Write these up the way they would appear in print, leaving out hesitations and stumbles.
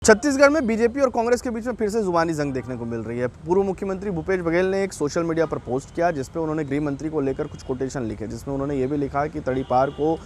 छत्तीसगढ़ में बीजेपी और कांग्रेस के बीच में फिर से जुबानी जंग देखने को मिल रही है। पूर्व मुख्यमंत्री भूपेश बघेल ने एक सोशल मीडिया पर पोस्ट किया जिसपे उन्होंने गृह मंत्री को लेकर कुछ कोटेशन लिखे, जिसमें उन्होंने ये भी लिखा कि तड़ीपार को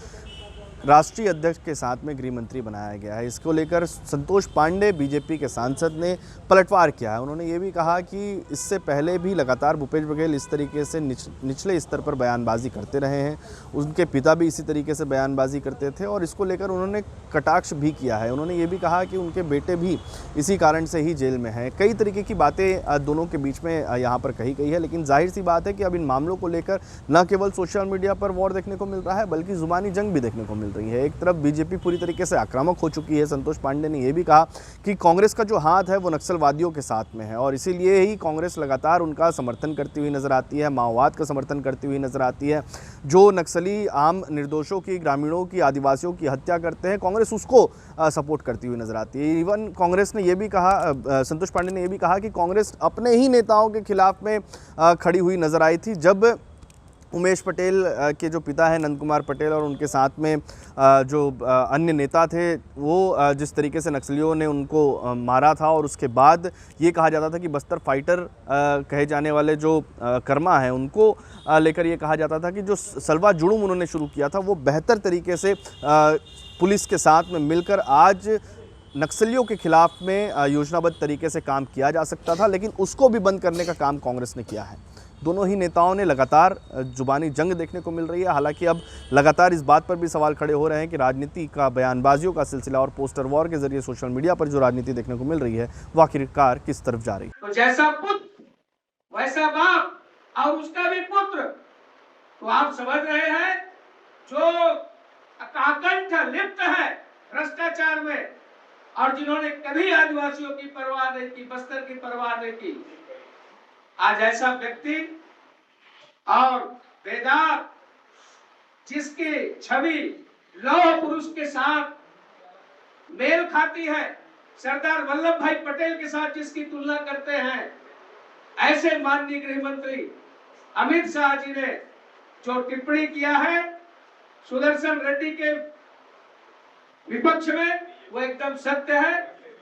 राष्ट्रीय अध्यक्ष के साथ में गृह मंत्री बनाया गया है। इसको लेकर संतोष पांडे बीजेपी के सांसद ने पलटवार किया है। उन्होंने ये भी कहा कि इससे पहले भी लगातार भूपेश बघेल इस तरीके से निचले स्तर पर बयानबाजी करते रहे हैं। उनके पिता भी इसी तरीके से बयानबाजी करते थे और इसको लेकर उन्होंने कटाक्ष भी किया है। उन्होंने ये भी कहा कि उनके बेटे भी इसी कारण से ही जेल में हैं। कई तरीके की बातें दोनों के बीच में यहाँ पर कही गई है, लेकिन जाहिर सी बात है कि अब इन मामलों को लेकर न केवल सोशल मीडिया पर वॉर देखने को मिल रहा है बल्कि जुबानी जंग भी देखने को मिल रही है। एक तरफ बीजेपी पूरी तरीके से आक्रामक हो चुकी है। संतोष पांडे ने यह भी कहा कि कांग्रेस का जो हाथ है वो नक्सलवादियों के साथ में है और इसीलिए ही कांग्रेस लगातार उनका समर्थन करती हुई नजर आती है, माओवाद का समर्थन करती हुई नजर आती है। जो नक्सली आम निर्दोषों की, ग्रामीणों की, आदिवासियों की हत्या करते हैं, कांग्रेस उसको सपोर्ट करती हुई नजर आती है। इवन कांग्रेस ने यह भी कहा, संतोष पांडे ने यह भी कहा कि कांग्रेस अपने ही नेताओं के खिलाफ में खड़ी हुई नजर आई थी जब उमेश पटेल के जो पिता हैं नंद कुमार पटेल और उनके साथ में जो अन्य नेता थे वो जिस तरीके से नक्सलियों ने उनको मारा था और उसके बाद ये कहा जाता था कि बस्तर फाइटर कहे जाने वाले जो कर्मा हैं उनको लेकर ये कहा जाता था कि जो सलवा जुड़ूम उन्होंने शुरू किया था वो बेहतर तरीके से पुलिस के साथ में मिलकर आज नक्सलियों के खिलाफ में योजनाबद्ध तरीके से काम किया जा सकता था, लेकिन उसको भी बंद करने का काम कांग्रेस ने किया है। दोनों ही नेताओं ने लगातार जुबानी जंग देखने को मिल रही है। हालांकि अब लगातार इस बात पर भी सवाल खड़े हो रहे हैं कि राजनीति का, बयानबाजियों का सिलसिला और पोस्टर वॉर के जरिए सोशल मीडिया पर जो राजनीति देखने को मिल रही है वो आखिरकार किस तरफ जा रही है। तो जैसा पुत्र वैसा बाप और उसका भी पुत्र, तो आप समझ रहे हैं जो अकाकंठ लिप्त है भ्रष्टाचार में और जिन्होंने कभी आदिवासियों की परवाह नहीं की, बस्तर की परवाह नहीं की, आज ऐसा व्यक्ति और बेदार जिसकी छवि लौह पुरुष के साथ मेल खाती है, सरदार वल्लभ भाई पटेल के साथ जिसकी तुलना करते हैं, ऐसे माननीय गृह मंत्री अमित शाह जी ने जो टिप्पणी किया है सुदर्शन रेड्डी के विपक्ष में वो एकदम सत्य है।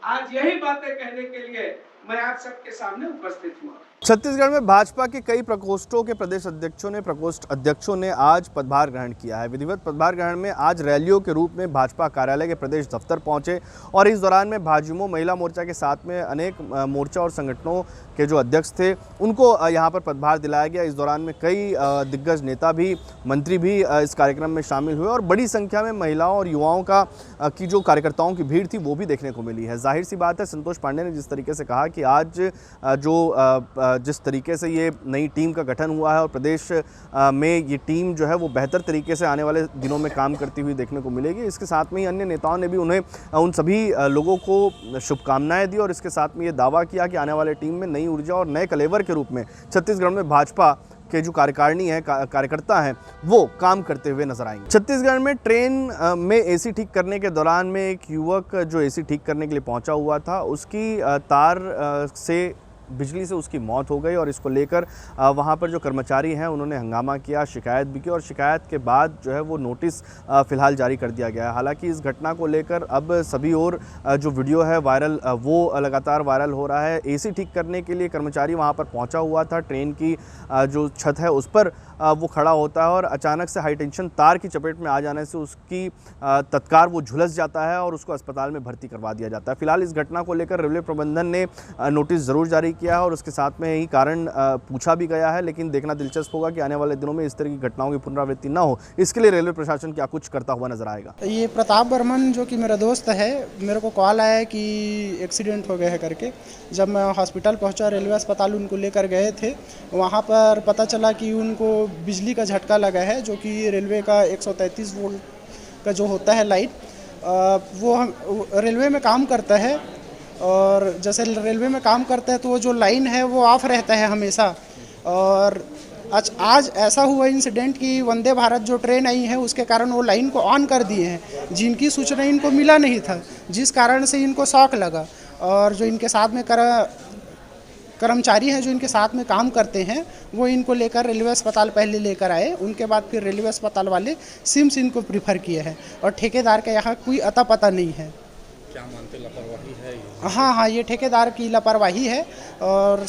आज यही बातें कहने के लिए मैं आप सबके सामने उपस्थित हुआ। छत्तीसगढ़ में भाजपा के कई प्रकोष्ठों के प्रदेश प्रकोष्ठ अध्यक्षों ने आज पदभार ग्रहण किया है। विधिवत पदभार ग्रहण में आज रैलियों के रूप में भाजपा कार्यालय के प्रदेश दफ्तर पहुंचे और इस दौरान में भाजयुमो महिला मोर्चा के साथ में अनेक मोर्चा और संगठनों के जो अध्यक्ष थे उनको यहाँ पर पदभार दिलाया गया। इस दौरान में कई दिग्गज नेता भी, मंत्री भी इस कार्यक्रम में शामिल हुए और बड़ी संख्या में महिलाओं और युवाओं की जो कार्यकर्ताओं की भीड़ थी वो भी देखने को मिली है। जाहिर सी बात है, संतोष पांडे ने जिस तरीके से कहा कि आज जिस तरीके से ये नई टीम का गठन हुआ है और प्रदेश में ये टीम जो है वो बेहतर तरीके से आने वाले दिनों में काम करती हुई देखने को मिलेगी। इसके साथ में ही अन्य नेताओं ने भी उन्हें, उन सभी लोगों को शुभकामनाएं दी और इसके साथ में ये दावा किया कि आने वाले टीम में नई ऊर्जा और नए कलेवर के रूप में छत्तीसगढ़ में भाजपा के जो कार्यकारिणी है, कार्यकर्ता हैं, वो काम करते हुए नजर आएंगे। छत्तीसगढ़ में ट्रेन में एसी ठीक करने के दौरान में एक युवक जो एसी ठीक करने के लिए पहुंचा हुआ था उसकी तार से बिजली से उसकी मौत हो गई और इसको लेकर वहाँ पर जो कर्मचारी हैं उन्होंने हंगामा किया, शिकायत भी की और शिकायत के बाद जो है वो नोटिस फ़िलहाल जारी कर दिया गया है। हालांकि इस घटना को लेकर अब सभी ओर जो वीडियो है वायरल, वो लगातार वायरल हो रहा है। एसी ठीक करने के लिए कर्मचारी वहाँ पर पहुँचा हुआ था, ट्रेन की जो छत है उस पर वो खड़ा होता है और अचानक से हाई टेंशन तार की चपेट में आ जाने से उसकी तत्काल वो झुलस जाता है और उसको अस्पताल में भर्ती करवा दिया जाता है। फिलहाल इस घटना को लेकर रेलवे प्रबंधन ने नोटिस ज़रूर जारी किया है और उसके साथ में ही कारण पूछा भी गया है, लेकिन देखना दिलचस्प होगा कि आने वाले दिनों में इस तरह की घटनाओं की पुनरावृत्ति न हो, इसके लिए रेलवे प्रशासन क्या कुछ करता हुआ नजर आएगा। ये प्रताप बर्मन जो कि मेरा दोस्त है, मेरे को कॉल आया कि एक्सीडेंट हो गया है करके। जब मैं हॉस्पिटल पहुंचा, रेलवे अस्पताल उनको लेकर गए थे, वहाँ पर पता चला कि उनको बिजली का झटका लगा है, जो कि रेलवे का 133 वोल्ट का जो होता है लाइट, वो रेलवे में काम करता है और जैसे रेलवे में काम करता है तो वो जो लाइन है वो ऑफ रहता है हमेशा। और आज ऐसा हुआ इंसिडेंट कि वंदे भारत जो ट्रेन आई है उसके कारण वो लाइन को ऑन कर दिए हैं, जिनकी सूचना इनको मिला नहीं था, जिस कारण से इनको शॉक लगा। और जो इनके साथ में कर्मचारी हैं जो इनके साथ में काम करते हैं वो इनको लेकर रेलवे अस्पताल पहले लेकर आए, उनके बाद फिर रेलवे अस्पताल वाले सिम्स इनको प्रीफर किए हैं और ठेकेदार का यहाँ कोई अता पता नहीं है। क्या मानते लापरवाही है ये? हाँ हाँ, ये ठेकेदार की लापरवाही है। और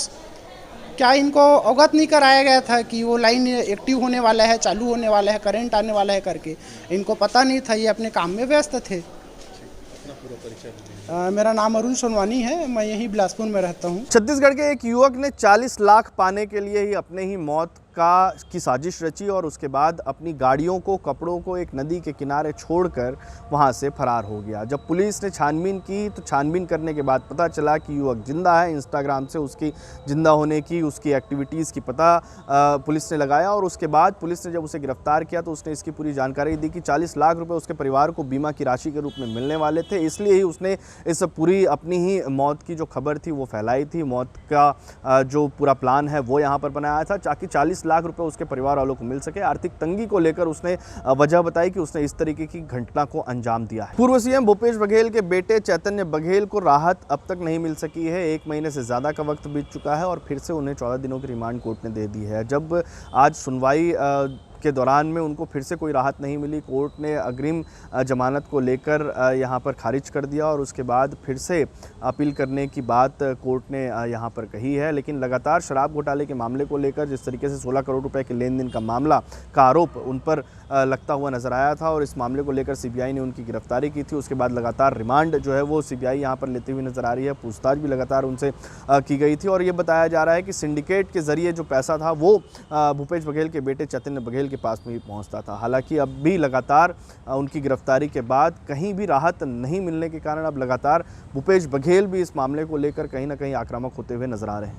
क्या इनको अवगत नहीं कराया गया था कि वो लाइन एक्टिव होने वाला है, चालू होने वाला है, करंट आने वाला है करके? इनको पता नहीं था, ये अपने काम में व्यस्त थे। अपना पूरा परिचय बताइए। मेरा नाम अरुण सोनवानी है, मैं यहीं बिलासपुर में रहता हूँ। छत्तीसगढ़ के एक युवक ने 40 लाख पाने के लिए ही अपने ही मौत की साजिश रची और उसके बाद अपनी गाड़ियों को, कपड़ों को एक नदी के किनारे छोड़कर वहां से फरार हो गया। जब पुलिस ने छानबीन की तो छानबीन करने के बाद पता चला कि युवक जिंदा है। इंस्टाग्राम से उसकी जिंदा होने की, उसकी एक्टिविटीज़ की पता पुलिस ने लगाया और उसके बाद पुलिस ने जब उसे गिरफ्तार किया तो उसने इसकी पूरी जानकारी दी कि 40 लाख रुपए उसके परिवार को बीमा की राशि के रूप में मिलने वाले थे। इसलिए ही उसने इस पूरी अपनी ही मौत की जो खबर थी वो फैलाई थी। मौत का जो पूरा प्लान है वो यहाँ पर बनाया था ताकि 40 लाख रुपए उसके परिवार वालों को मिल सके। आर्थिक तंगी को लेकर उसने वजह बताई कि उसने इस तरीके की घटना को अंजाम दिया है। पूर्व सीएम भूपेश बघेल के बेटे चैतन्य बघेल को राहत अब तक नहीं मिल सकी है। 1 महीने से ज़्यादा का वक्त बीत चुका है और फिर से उन्हें 14 दिनों की रिमांड कोर्ट ने दे दी है। जब आज सुनवाई के दौरान में उनको फिर से कोई राहत नहीं मिली, कोर्ट ने अग्रिम जमानत को लेकर यहाँ पर खारिज कर दिया और उसके बाद फिर से अपील करने की बात कोर्ट ने यहाँ पर कही है। लेकिन लगातार शराब घोटाले के मामले को लेकर जिस तरीके से 16 करोड़ रुपए के लेन देन का मामला का आरोप उन पर लगता हुआ नजर आया था और इस मामले को लेकर सीबीआई ने उनकी गिरफ्तारी की थी। उसके बाद लगातार रिमांड जो है वो सीबीआई यहाँ पर लेती हुई नजर आ रही है। पूछताछ भी लगातार उनसे की गई थी और ये बताया जा रहा है कि सिंडिकेट के जरिए जो पैसा था वो भूपेश बघेल के बेटे चैतन्य बघेल के पास में भी पहुंचता था। हालांकि अब भी लगातार उनकी गिरफ्तारी के बाद कहीं भी राहत नहीं मिलने के कारण अब लगातार भूपेश बघेल भी इस मामले को लेकर कहीं ना कहीं आक्रामक होते हुए नजर आ रहे हैं।